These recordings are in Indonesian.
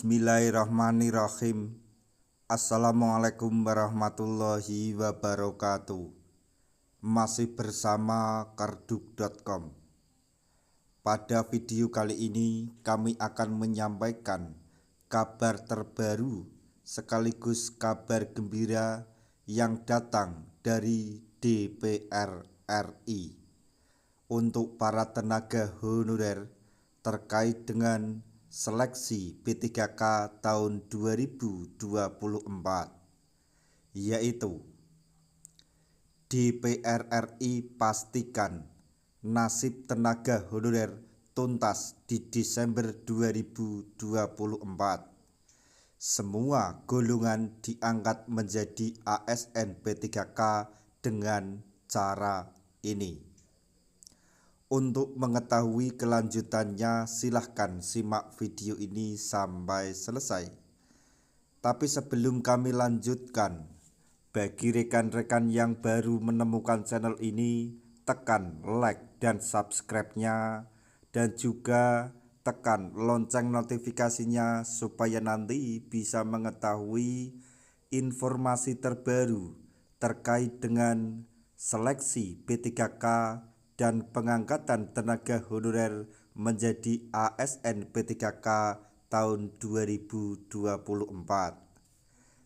Bismillahirrahmanirrahim. Assalamualaikum warahmatullahi wabarakatuh. Masih bersama karduk.com. Pada video kali ini kami akan menyampaikan kabar terbaru sekaligus kabar gembira yang datang dari DPR RI untuk para tenaga honorer terkait dengan seleksi P3K tahun 2024, yaitu DPR RI pastikan nasib tenaga honorer tuntas di Desember 2024. Semua golongan diangkat menjadi ASN P3K dengan cara ini. Untuk mengetahui kelanjutannya, silahkan simak video ini sampai selesai. Tapi sebelum kami lanjutkan, bagi rekan-rekan yang baru menemukan channel ini, tekan like dan subscribe-nya, dan juga tekan lonceng notifikasinya supaya nanti bisa mengetahui informasi terbaru terkait dengan seleksi P3K dan pengangkatan tenaga honorer menjadi ASN P3K tahun 2024.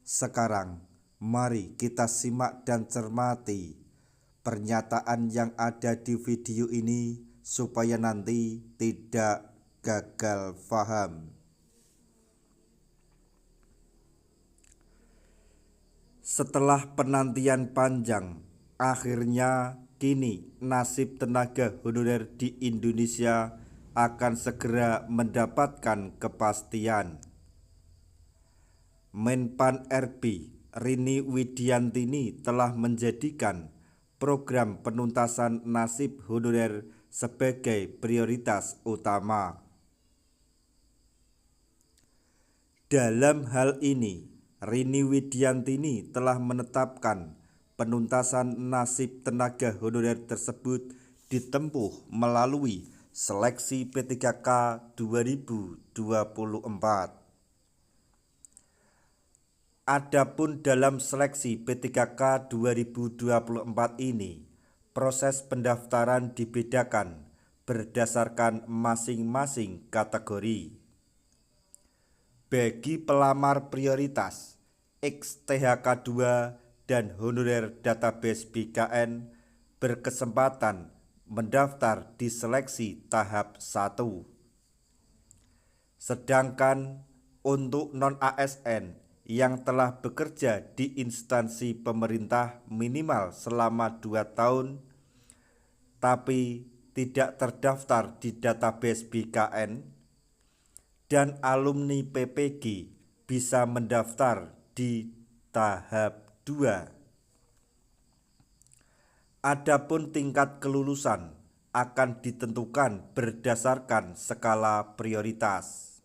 Sekarang, mari kita simak dan cermati pernyataan yang ada di video ini supaya nanti tidak gagal paham. Setelah penantian panjang, akhirnya kini nasib tenaga honorer di Indonesia akan segera mendapatkan kepastian. Menpan RB Rini Widiantini telah menjadikan program penuntasan nasib honorer sebagai prioritas utama. Dalam hal ini, Rini Widiantini telah menetapkan penuntasan nasib tenaga honorer tersebut ditempuh melalui seleksi P3K 2024. Adapun dalam seleksi P3K 2024 ini, proses pendaftaran dibedakan berdasarkan masing-masing kategori. Bagi pelamar prioritas, XTHK 2 dan honorer database BKN berkesempatan mendaftar di seleksi tahap 1. Sedangkan untuk non-ASN yang telah bekerja di instansi pemerintah minimal selama 2 tahun tapi tidak terdaftar di database BKN dan alumni PPG bisa mendaftar di tahap 2. Adapun tingkat kelulusan akan ditentukan berdasarkan skala prioritas.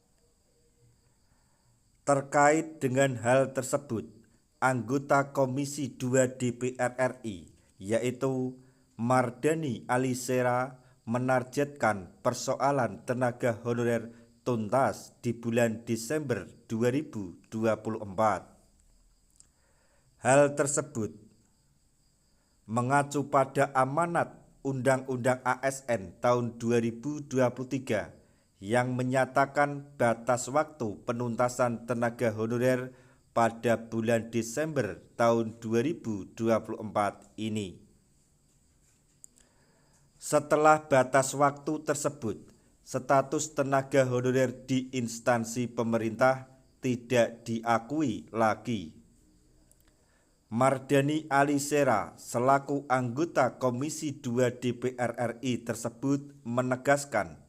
Terkait dengan hal tersebut, anggota Komisi 2 DPR RI yaitu Mardani Alisera menargetkan persoalan tenaga honorer tuntas di bulan Desember 2024. Hal tersebut mengacu pada amanat Undang-Undang ASN tahun 2023 yang menyatakan batas waktu penuntasan tenaga honorer pada bulan Desember tahun 2024 ini. Setelah batas waktu tersebut, status tenaga honorer di instansi pemerintah tidak diakui lagi. Mardani Alisera selaku anggota Komisi 2 DPR RI tersebut menegaskan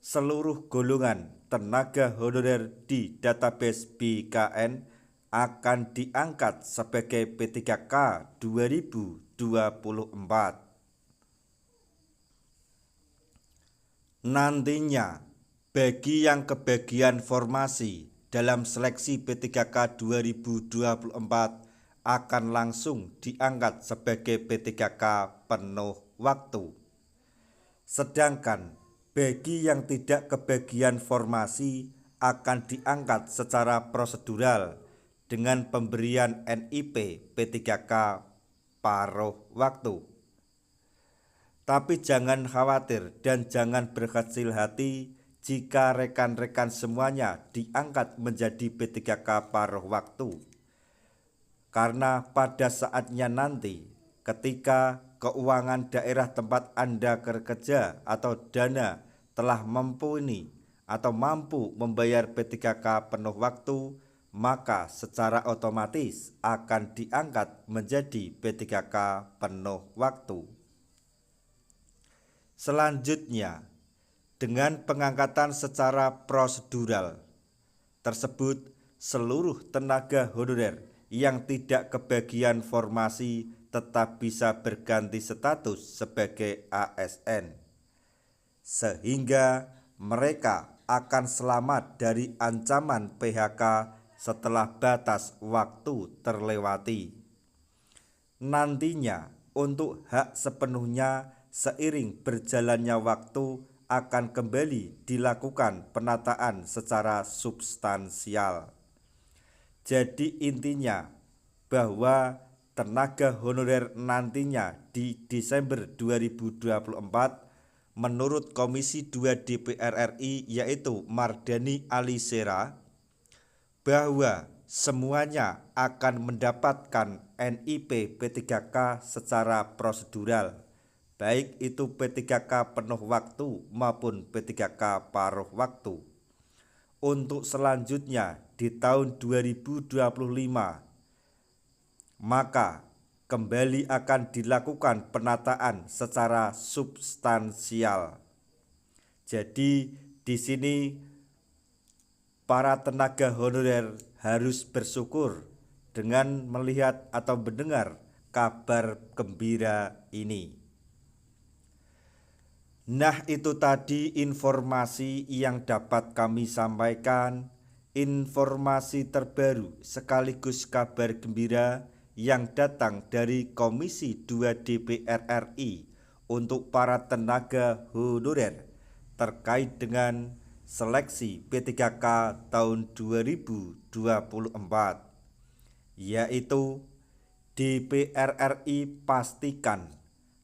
seluruh golongan tenaga honorer di database BKN akan diangkat sebagai P3K 2024. Nantinya, bagi yang kebagian formasi dalam seleksi P3K 2024 akan langsung diangkat sebagai P3K penuh waktu. Sedangkan bagi yang tidak kebagian formasi akan diangkat secara prosedural dengan pemberian NIP P3K paruh waktu. Tapi jangan khawatir dan jangan berkecil hati jika rekan-rekan semuanya diangkat menjadi P3K paruh waktu. Karena pada saatnya nanti ketika keuangan daerah tempat Anda bekerja atau dana telah mumpuni atau mampu membayar P3K penuh waktu, maka secara otomatis akan diangkat menjadi P3K penuh waktu. Selanjutnya, dengan pengangkatan secara prosedural tersebut, seluruh tenaga honorer yang tidak kebagian formasi tetap bisa berganti status sebagai ASN, sehingga mereka akan selamat dari ancaman PHK setelah batas waktu terlewati. Nantinya untuk hak sepenuhnya seiring berjalannya waktu akan kembali dilakukan penataan secara substansial. Jadi intinya bahwa tenaga honorer nantinya di Desember 2024 menurut Komisi 2 DPR RI yaitu Mardhani Alisera bahwa semuanya akan mendapatkan NIP P3K secara prosedural, baik itu P3K penuh waktu maupun P3K paruh waktu. Untuk selanjutnya di tahun 2025 maka kembali akan dilakukan penataan secara substansial. Jadi di sini para tenaga honorer harus bersyukur dengan melihat atau mendengar kabar gembira ini. Nah, itu tadi informasi yang dapat kami sampaikan, informasi terbaru sekaligus kabar gembira yang datang dari Komisi 2 DPR RI untuk para tenaga honorer terkait dengan seleksi P3K tahun 2024, yaitu DPR RI pastikan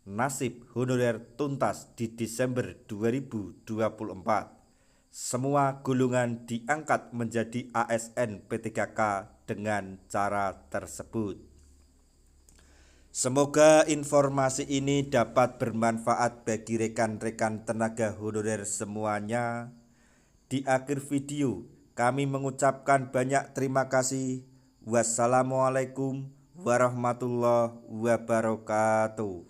nasib honorer tuntas di Desember 2024. Semua golongan diangkat menjadi ASN P3K dengan cara tersebut. Semoga informasi ini dapat bermanfaat bagi rekan-rekan tenaga honorer semuanya. Di akhir video, kami mengucapkan banyak terima kasih. Wassalamualaikum warahmatullahi wabarakatuh.